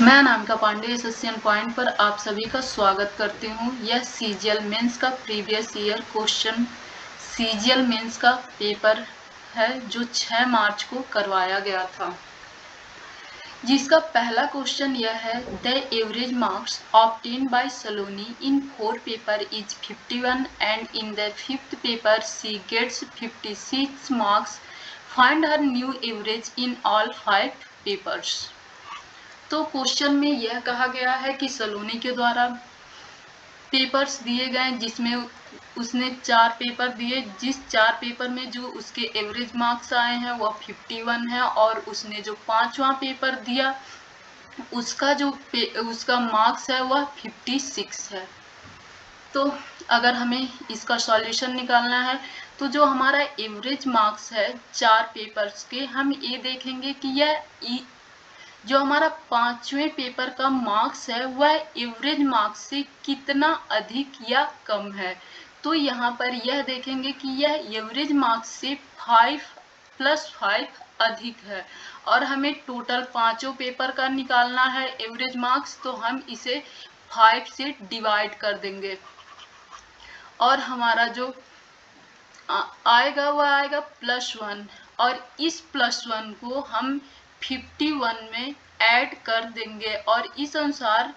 मैं अनामिका पांडे एसएससीएन पॉइंट पर आप सभी का स्वागत करती हूँ। यह सीजीएल मेंस का previous year question CGL mains का पेपर है जो 6 मार्च को करवाया गया था, जिसका पहला क्वेश्चन यह है, the average marks obtained by Saloni in 4 paper is 51 and in the 5th paper she gets 56 marks. Find her new average in all 5 papers. तो क्वेश्चन में यह कहा गया है कि सलोनी के द्वारा पेपर्स दिए गए जिसमें उसने 4 पेपर दिए, जिस 4 पेपर में जो उसके एवरेज मार्क्स आए हैं वह 51 है, और उसने जो 5वां पेपर दिया उसका मार्क्स है वह 56 है। तो अगर हमें इसका सॉल्यूशन निकालना है तो जो हमारा एवरेज मार्क्स है 4 पेपर्स के, हम ये देखेंगे कि यह जो हमारा 5वें पेपर का मार्क्स है वह एवरेज मार्क्स से कितना अधिक या कम है। तो यहाँ पर यह देखेंगे कि यह एवरेज मार्क्स से 5 + 5 अधिक है, और हमें टोटल 5 पेपर का निकालना है एवरेज मार्क्स, तो हम इसे 5 से डिवाइड कर देंगे और हमारा जो आएगा वह आएगा +1, और इस +1 को हम 51 में ऐड कर देंगे और इस अनुसार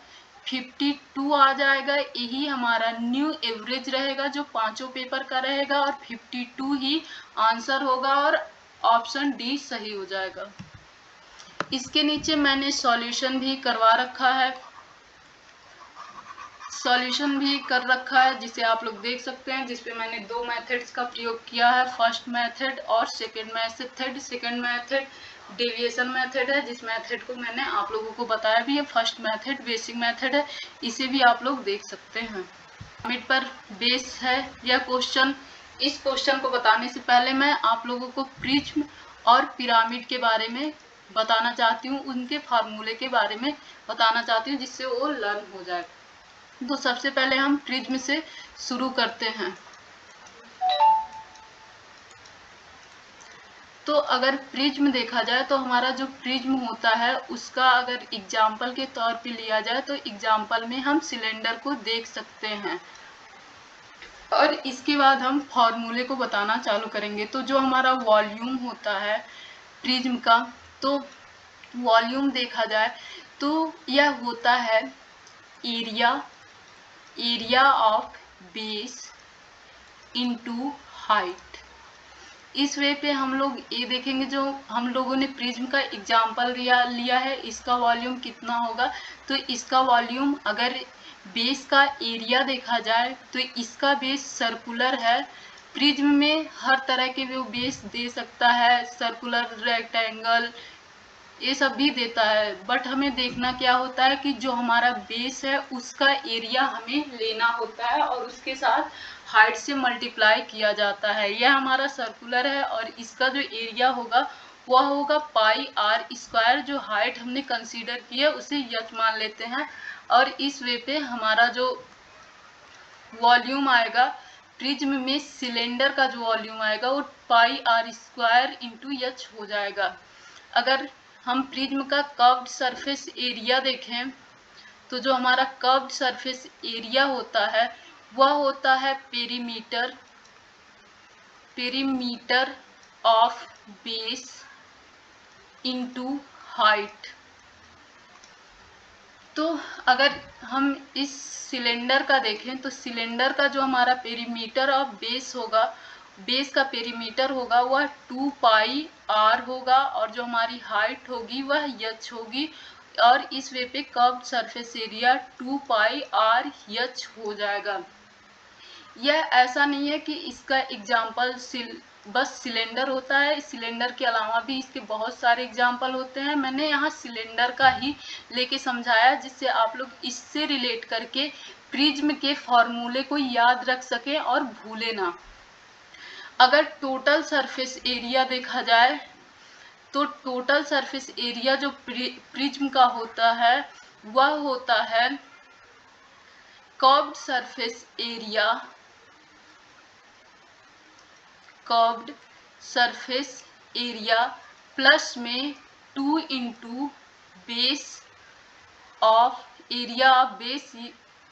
52 आ जाएगा। यही हमारा न्यू एवरेज रहेगा जो 5 पेपर का रहेगा, और 52 ही आंसर होगा और ऑप्शन डी सही हो जाएगा। इसके नीचे मैंने सॉल्यूशन भी करवा रखा है, सॉल्यूशन भी कर रखा है जिसे आप लोग देख सकते हैं, जिसपे मैंने 2 मेथड्स का प्रयोग किया है, फर्स्ट मेथड और second method. Second method deviation method है, जिस मेथड को मैंने आप लोगों को बताया भी है। फर्स्ट मेथड बेसिक मेथड है, इसे भी आप लोग देख सकते हैं। पिरामिड पर बेस है यह क्वेश्चन। इस क्वेश्चन को बताने से पहले मैं आप लोगों को प्रिज्म और पिरामिड के बारे में बताना चाहती हूँ, उनके फार्मूले के बारे में बताना चाहती हूँ, जिससे वो लर्न हो जाए। तो सबसे पहले हम प्रिज्म से शुरू करते हैं। तो अगर प्रिज्म देखा जाए तो हमारा जो प्रिज्म होता है उसका अगर एग्जाम्पल के तौर पे लिया जाए तो एग्जाम्पल में हम सिलेंडर को देख सकते हैं, और इसके बाद हम फॉर्मूले को बताना चालू करेंगे। तो जो हमारा वॉल्यूम होता है प्रिज्म का, तो वॉल्यूम देखा जाए तो यह होता है area of base into height. इस वे पे हम लोग ये देखेंगे, जो हम लोगों ने प्रिज्म का एग्जाम्पल लिया है, इसका वॉल्यूम कितना होगा। तो इसका वॉल्यूम अगर बेस का एरिया देखा जाए तो इसका बेस सर्कुलर है। प्रिज्म में हर तरह के वो बेस दे सकता है, सर्कुलर, रेक्टेंगल, ये सब भी देता है, बट हमें देखना क्या होता है कि जो हमारा बेस है उसका एरिया हमें लेना होता है और उसके साथ हाइट से मल्टीप्लाई किया जाता है। यह हमारा सर्कुलर है और इसका जो एरिया होगा वह होगा πr²। जो हाइट हमने कंसीडर की है उसे h मान लेते हैं, और इस वे पे हमारा जो वॉल्यूम आएगा प्रिज्म में सिलेंडर का जो वॉल्यूम आएगा वो πr² × h हो जाएगा। अगर हम प्रिज्म का कर्व्ड सरफेस एरिया देखें तो जो हमारा कर्व्ड सरफेस एरिया होता है वह होता है perimeter of base into height. तो अगर हम इस सिलेंडर का देखें तो सिलेंडर का जो हमारा पेरीमीटर ऑफ बेस होगा, बेस का पेरीमीटर होगा वह 2πr होगा, और जो हमारी हाइट होगी वह h होगी, और इस वे पे कर्व्ड सरफेस एरिया 2πr(h) हो जाएगा। यह ऐसा नहीं है कि इसका एग्जाम्पल बस सिलेंडर होता है, सिलेंडर के अलावा भी इसके बहुत सारे एग्जाम्पल होते हैं। मैंने यहाँ सिलेंडर का ही लेके समझाया जिससे आप लोग इससे रिलेट करके प्रिज्म के फॉर्मूले को याद रख सकें और भूले ना। अगर टोटल सरफेस एरिया देखा जाए तो टोटल सरफेस एरिया जो प्रिज्म का होता है वह होता है कर्व्ड सरफेस एरिया प्लस में 2 × base of area of base,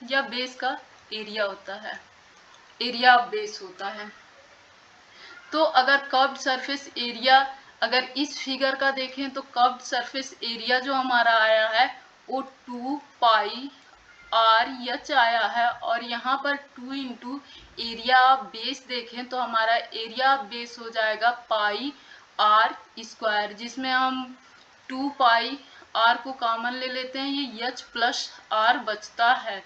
या बेस का एरिया होता है, एरिया ऑफ बेस होता है। तो अगर कर्व्ड सरफेस एरिया, अगर इस फिगर का देखें तो कर्व्ड सरफेस एरिया जो हमारा आया है वो 2 पाई आर एच आया है, और यहाँ पर 2 इंटू एरिया ऑफ बेस देखें तो हमारा एरिया ऑफ बेस हो जाएगा पाई आर स्क्वायर, जिसमें हम 2 पाई आर को कॉमन ले लेते हैं, ये एच प्लस आर बचता है।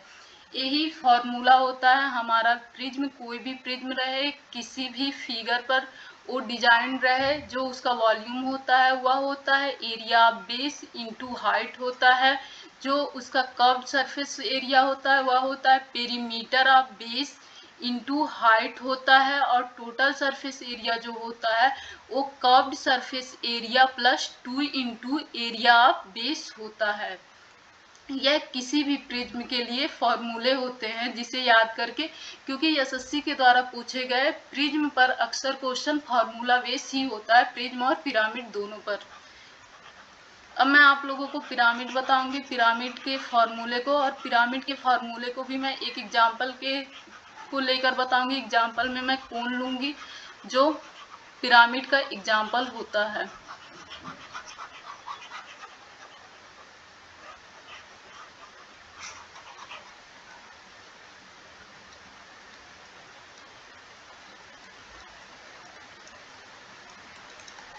यही फॉर्मूला होता है हमारा प्रिज्म, कोई भी प्रिज्म रहे किसी भी फिगर पर वो डिजाइन रहे, जो उसका वॉल्यूम होता है वह होता है area of base into height होता है, जो उसका कर्व्ड सरफेस एरिया होता है वह होता है perimeter of base into height होता है, और टोटल सरफेस एरिया जो होता है वो curved surface area plus 2 into area of base होता है। यह किसी भी प्रिज्म के लिए फॉर्मूले होते हैं जिसे याद करके, क्योंकि एसएससी के द्वारा पूछे गए प्रिज्म पर अक्सर क्वेश्चन फॉर्मूला बेस ही होता है, प्रिज्म और पिरामिड दोनों पर। अब मैं आप लोगों को पिरामिड बताऊंगी, पिरामिड के फॉर्मूले को, और पिरामिड के फॉर्मूले को भी मैं एक एग्जाम्पल को लेकर बताऊंगी। एग्जाम्पल में मैं कोन लूंगी जो पिरामिड का एग्जाम्पल होता है।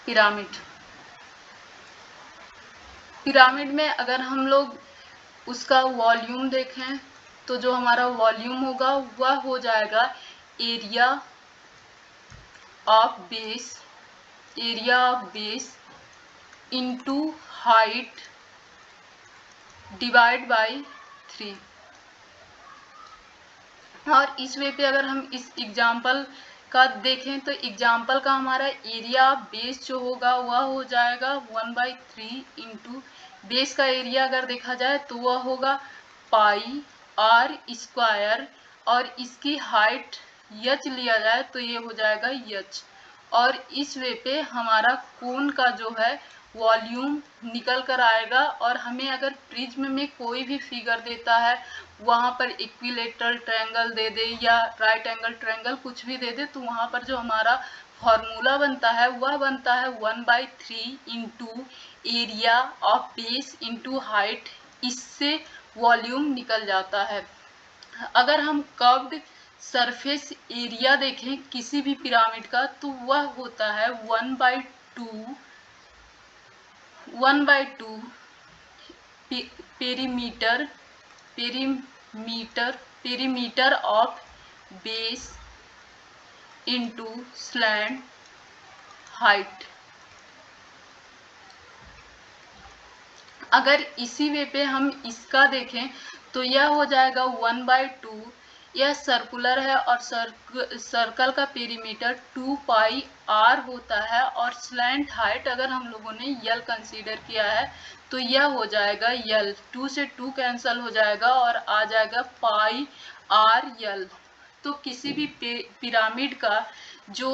पिरामिड, पिरामिड में अगर हम लोग उसका वॉल्यूम देखें तो जो हमारा वॉल्यूम होगा वह हो जाएगा area of base, area of base into height divide by 3। और इस वे पे अगर हम इस एग्जाम्पल का देखें तो एग्जाम्पल का हमारा एरिया ऑफ बेस जो होगा वह हो जाएगा 1/3 इंटू बेस का एरिया अगर देखा जाए तो वह होगा पाई आर स्क्वायर, और इसकी हाइट एच लिया जाए तो ये हो जाएगा एच। और इस वे पे हमारा कोन का जो है वॉल्यूम निकल कर आएगा, और हमें अगर प्रिज्म में कोई भी फिगर देता है वहाँ पर इक्विलेटरल ट्रायंगल दे दे या राइट एंगल ट्रायंगल कुछ भी दे दे, तो वहाँ पर जो हमारा फॉर्मूला बनता है वह बनता है 1/3 into area of base into height, इससे वॉल्यूम निकल जाता है। अगर हम कर्व्ड सरफेस एरिया देखें किसी भी पिरामिड का तो वह होता है 1/2 perimeter perimeter of base into slant height. अगर इसी वे पे हम इसका देखें तो यह हो जाएगा 1/2, यह सर्कुलर है और सर्कल का पेरीमीटर 2 पाई आर होता है, और स्लैंट हाइट अगर हम लोगों ने यल कंसीडर किया है तो यह हो जाएगा यल, 2 से 2 कैंसल हो जाएगा और आ जाएगा पाई आर यल। तो किसी भी पिरामिड का जो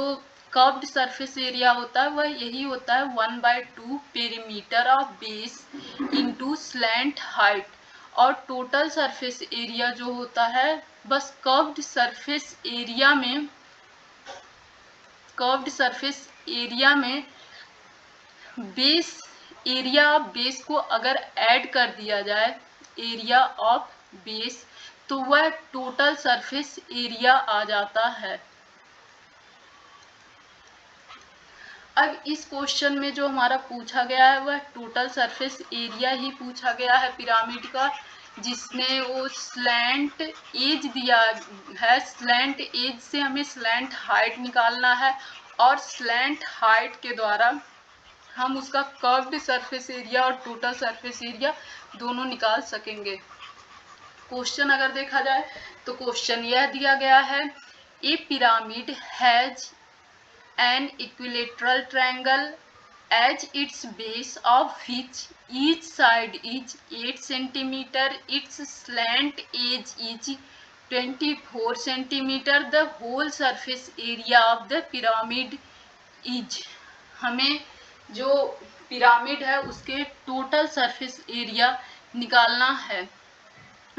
कर्व्ड सरफेस एरिया होता है वह यही होता है 1/2 perimeter of base into slant height, और टोटल सरफेस एरिया जो होता है बस कर्व्ड सरफेस एरिया में बेस एरिया ऑफ बेस को अगर ऐड कर दिया जाए एरिया ऑफ बेस तो वह टोटल सरफेस एरिया आ जाता है। अब इस क्वेश्चन में जो हमारा पूछा गया है वह टोटल सरफेस एरिया ही पूछा गया है पिरामिड का, जिसमें वो स्लैंट एज दिया है, स्लैंट एज से हमें स्लैंट हाइट निकालना है, और स्लैंट हाइट के द्वारा हम उसका कर्व्ड सरफेस एरिया और टोटल सरफेस एरिया दोनों निकाल सकेंगे। क्वेश्चन अगर देखा जाए तो क्वेश्चन यह दिया गया है, a pyramid has an equilateral triangle as its base of which each side is 8 cm, its slant edge is 24 cm, the whole surface area of the pyramid is। हमें जो पिरामिड है उसके टोटल सरफेस एरिया निकालना है।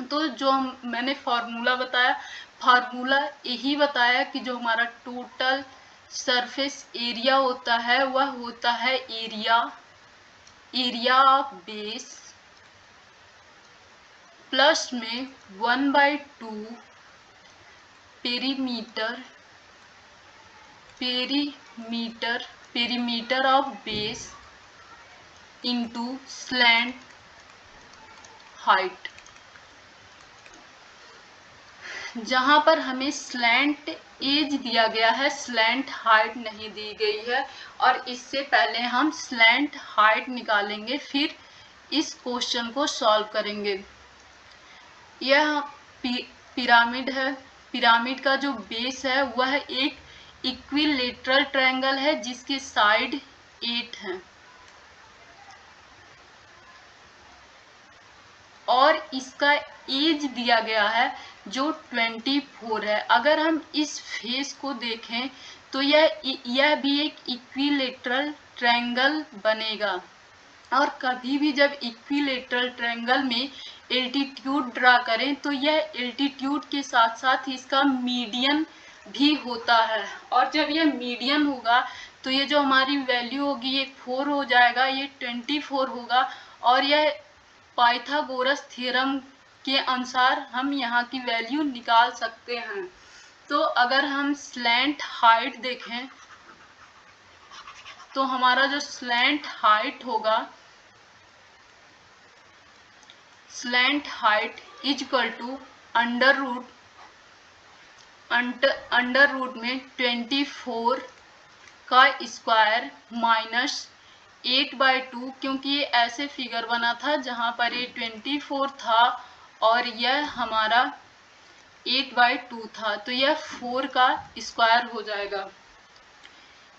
तो जो मैंने formula बताया, फार्मूला यही बताया कि जो हमारा टोटल सरफेस एरिया होता है वह होता है एरिया ऑफ बेस प्लस में 1/2 perimeter of base into slant height. जहां पर हमें स्लैंट एज दिया गया है, स्लैंट हाइट नहीं दी गई है, और इससे पहले हम स्लैंट हाइट निकालेंगे, फिर इस क्वेश्चन को सॉल्व करेंगे। यह पिरामिड है। पिरामिड का जो बेस है वह एक इक्विलेटरल ट्रायंगल है जिसके साइड 8 हैं और इसका एज दिया गया है जो 24 है। अगर हम इस फेस को देखें तो यह भी एक इक्विलेटरल ट्रायंगल बनेगा, और कभी भी जब इक्विलेटरल ट्रायंगल में एल्टीट्यूड ड्रा करें तो यह एल्टीट्यूड के साथ साथ इसका मीडियन भी होता है, और जब यह मीडियन होगा तो ये जो हमारी वैल्यू होगी ये 4 हो जाएगा, ये 24 होगा, और यह पाइथागोरस थ्योरम के अनुसार हम यहाँ की वैल्यू निकाल सकते हैं। तो अगर हम स्लैंट हाइट देखें तो हमारा जो स्लैंट हाइट होगा, slant height is equal to under root में 24 का स्क्वायर माइनस 8/2, क्योंकि ये ऐसे फिगर बना था जहां पर ये 24 था और यह हमारा 8/2 था, तो यह 4 का स्क्वायर हो जाएगा।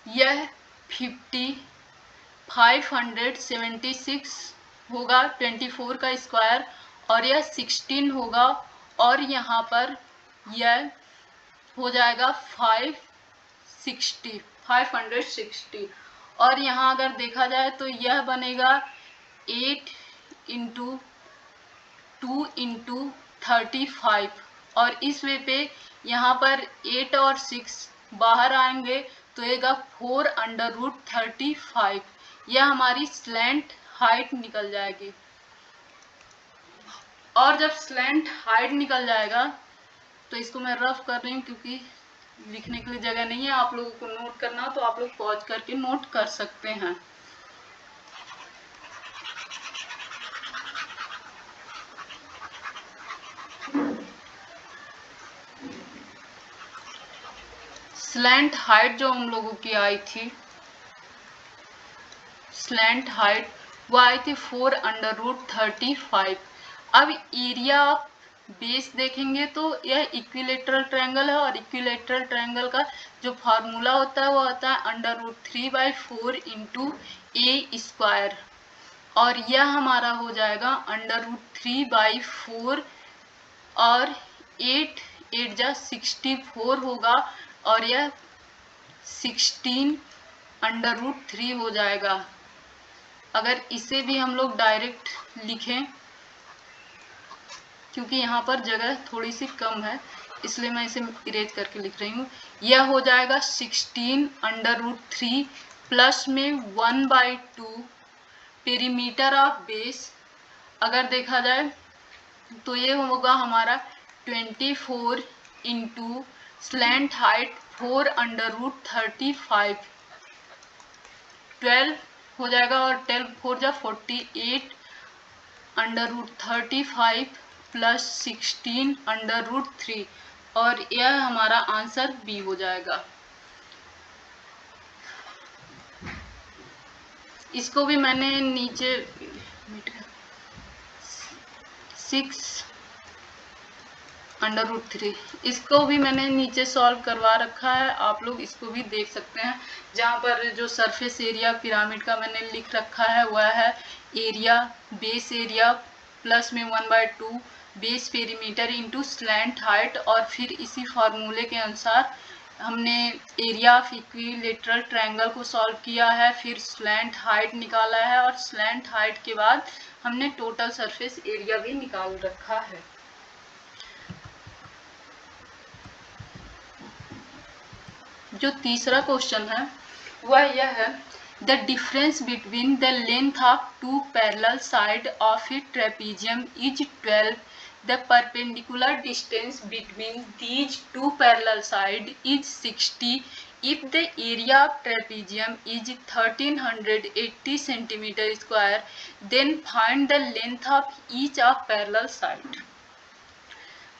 यह 576 होगा 24 का स्क्वायर, और यह 16 होगा, और यहाँ पर यह हो जाएगा 560, और यहाँ अगर देखा जाए तो यह बनेगा 8 × 2 × 35, और इस वे पे यहाँ पर 8 और 6 बाहर आएंगे तो येगा 4√35। यह हमारी स्लैंट हाइट निकल जाएगी। और जब स्लैंट हाइट निकल जाएगा तो इसको मैं रफ कर रही हूँ क्योंकि लिखने के लिए जगह नहीं है। आप लोगों को नोट करना हो तो आप लोग पॉज करके नोट कर सकते हैं। स्लैंट हाइट जो हम लोगों की आई थी, स्लैंट हाइट वो आई थी 4√35। अब एरिया ऑफ बेस देखेंगे तो यह इक्विलेटरल ट्रायंगल है, और इक्विलेटरल ट्रायंगल का जो फार्मूला होता है वो होता है √3/4 × a², और यह हमारा हो जाएगा √3/4, और 8 8 जा 64 होगा, और यह 16√3 हो जाएगा। अगर इसे भी हम लोग डायरेक्ट लिखें, क्योंकि यहाँ पर जगह थोड़ी सी कम है इसलिए मैं इसे इरेज करके लिख रही हूँ। यह हो जाएगा 16√3 प्लस में 1/2 पेरीमीटर ऑफ बेस। अगर देखा जाए तो ये होगा हमारा 24 × स्लैंट हाइट 4√35, 12 हो जाएगा, और 12 4 जा 48 √35 प्लस 16 √3, और यह हमारा आंसर बी हो जाएगा। इसको भी मैंने नीचे 6√3 इसको भी मैंने नीचे सॉल्व करवा रखा है, आप लोग इसको भी देख सकते हैं। जहाँ पर जो सरफेस एरिया पिरामिड का मैंने लिख रखा है वह है एरिया बेस एरिया प्लस में 1/2 base perimeter into slant height, और फिर इसी फार्मूले के अनुसार हमने एरिया ऑफ इक्विलेटरल ट्रायंगल को सॉल्व किया है, फिर स्लैंट हाइट निकाला है और स्लैंट हाइट के बाद हमने टोटल सरफेस एरिया भी निकाल रखा है। जो तीसरा क्वेश्चन है वह यह है, the difference between the length of two parallel side of a trapezium is 12. The perpendicular distance between these two parallel sides is 60. If the area of trapezium is 1380 centimeter square, then find the length of each of parallel side.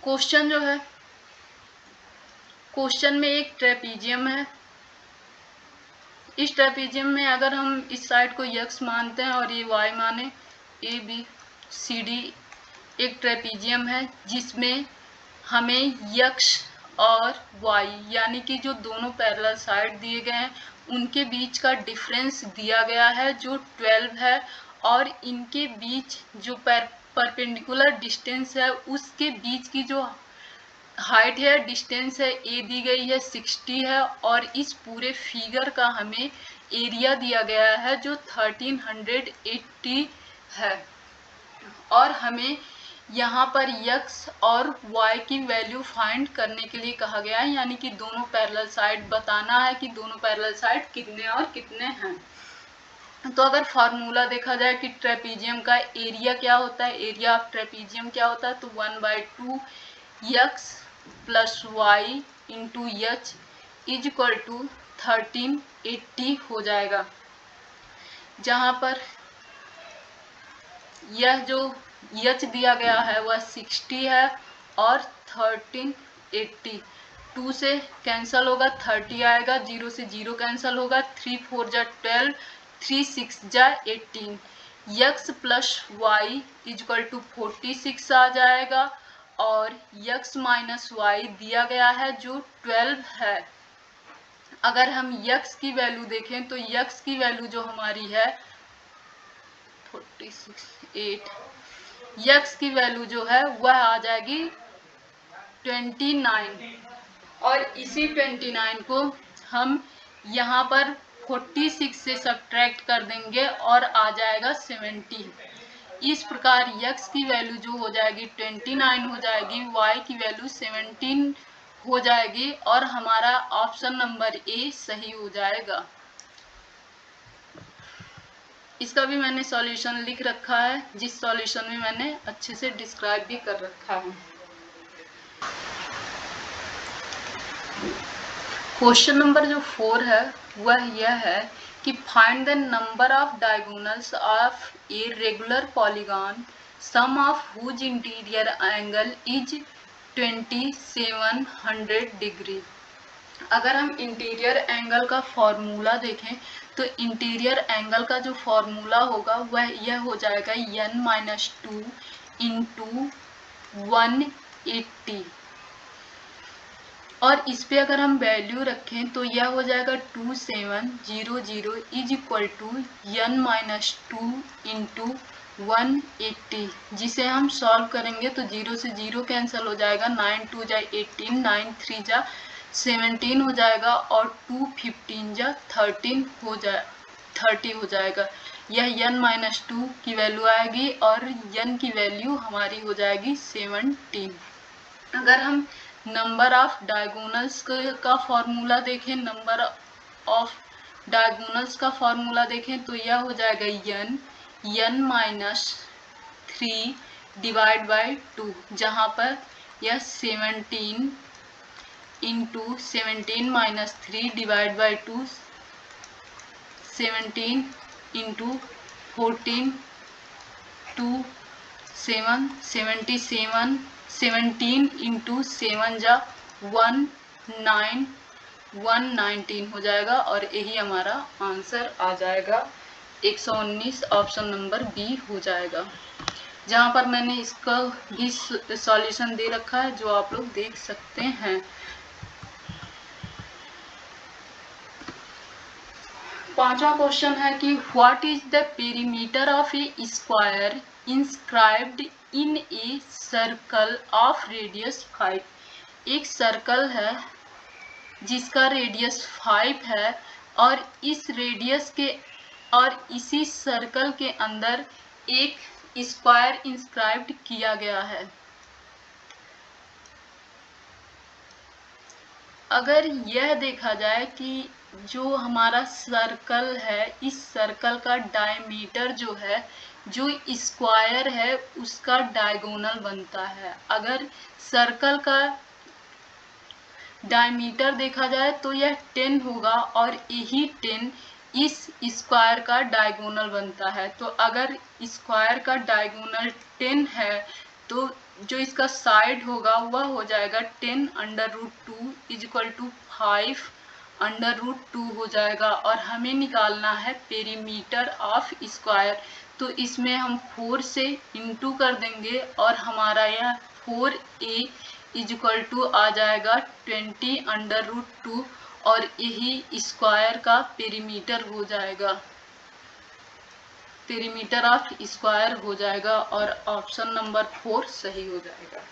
Question जो है, question में एक trapezium है। इस trapezium में अगर हम इस साइड को x मानते हैं और ये y माने, ए बी सी डी एक ट्रेपीजियम है जिसमें हमें x और y यानी कि जो दोनों पैरेलल साइड दिए गए हैं उनके बीच का डिफरेंस दिया गया है जो 12 है, और इनके बीच जो परपेंडिकुलर डिस्टेंस है उसके बीच की जो हाइट है, डिस्टेंस है, ए दी गई है 60 है, और इस पूरे फिगर का हमें एरिया दिया गया है जो 1380 है। और हमें यहाँ पर x और y की वैल्यू फाइंड करने के लिए कहा गया है, यानी कि दोनों पैरेलल साइड बताना है कि दोनों पैरेलल साइड कितने और कितने हैं। तो अगर फार्मूला देखा जाए कि ट्रेपीजियम का एरिया क्या होता है, एरिया ऑफ ट्रेपीजियम क्या होता है, तो 1/2 x plus y into H is equal to 1380 हो जाएगा, जहाँ पर यह जो h दिया गया है वह 60 है और 1380 2 से कैंसल होगा, 30 आएगा, 0 से 0 कैंसल होगा, 3 4 जा 12, 3 6 जा 18, x plus y is equal to 46 आ जाएगा, और x माइनस y दिया गया है जो 12 है। अगर हम x की वैल्यू देखें तो x की वैल्यू जो हमारी है 46 8, x की वैल्यू जो है वह आ जाएगी 29, और इसी 29 को हम यहाँ पर 46 से सब्ट्रैक्ट कर देंगे और आ जाएगा 70। इस प्रकार x की वैल्यू जो हो जाएगी 29 हो जाएगी, y की वैल्यू 17 हो जाएगी, और हमारा ऑप्शन नंबर ए सही हो जाएगा। इसका भी मैंने सॉल्यूशन लिख रखा है, जिस सॉल्यूशन में मैंने अच्छे से डिस्क्राइब भी कर रखा है। क्वेश्चन नंबर जो 4 है वह यह है कि find the number of diagonals of a regular polygon sum of whose interior angle is 2700 degree. अगर हम इंटीरियर एंगल का फॉर्मूला देखें तो इंटीरियर एंगल का जो फॉर्मूला होगा वह यह हो जाएगा n-2 इंटू 180, और इस पे अगर हम वैल्यू रखें तो यह हो जाएगा 2700 is equal to n-2 into 180, जिसे हम सॉल्व करेंगे तो 0 से 0 कैंसिल हो जाएगा, 9 2 जा 18, 9 3 जा 17 हो जाएगा, और 2 15 जा 30 हो जाएगा। यह n-2 की वैल्यू आएगी और n की वैल्यू हमारी हो जाएगी 17। अगर हम नंबर ऑफ डायगोनल्स का फॉर्मूला देखें, नंबर ऑफ डायगोनल्स का फॉर्मूला देखें तो यह हो जाएगा n-3 डिवाइड बाई 2, जहाँ पर यह 17 into 17 minus 3 divide by 2, 17 into 14 2 7 77, 17 into 7 जा 119 हो जाएगा, और यही हमारा आंसर आ जाएगा 119, ऑप्शन नंबर बी हो जाएगा। जहाँ पर मैंने इसका भी सॉल्यूशन दे रखा है जो आप लोग देख सकते हैं। पांचवा क्वेश्चन है कि what is the perimeter of A square inscribed in a circle of radius 5। एक सर्कल है जिसका रेडियस 5 है, और इस रेडियस के और इसी सर्कल के अंदर एक स्क्वायर इंस्क्राइब्ड किया गया है। अगर यह देखा जाए कि जो हमारा सर्कल है, इस सर्कल का डायमीटर जो है, जो स्क्वायर है उसका डायगोनल बनता है। अगर सर्कल का डायमीटर देखा जाए तो यह 10 होगा, और यही 10 इस स्क्वायर का डायगोनल बनता है। तो अगर स्क्वायर का डायगोनल 10 है तो जो इसका साइड होगा वह हो जाएगा 10√2 इक्वल टू 5√2 हो जाएगा। और हमें निकालना है पेरीमीटर ऑफ स्क्वायर, तो इसमें हम 4 से इंटू कर देंगे और हमारा यह 4a इक्वल टू आ जाएगा 20√2, और यही स्क्वायर का पेरीमीटर हो जाएगा, पेरीमीटर ऑफ स्क्वायर हो जाएगा, और ऑप्शन नंबर 4 सही हो जाएगा।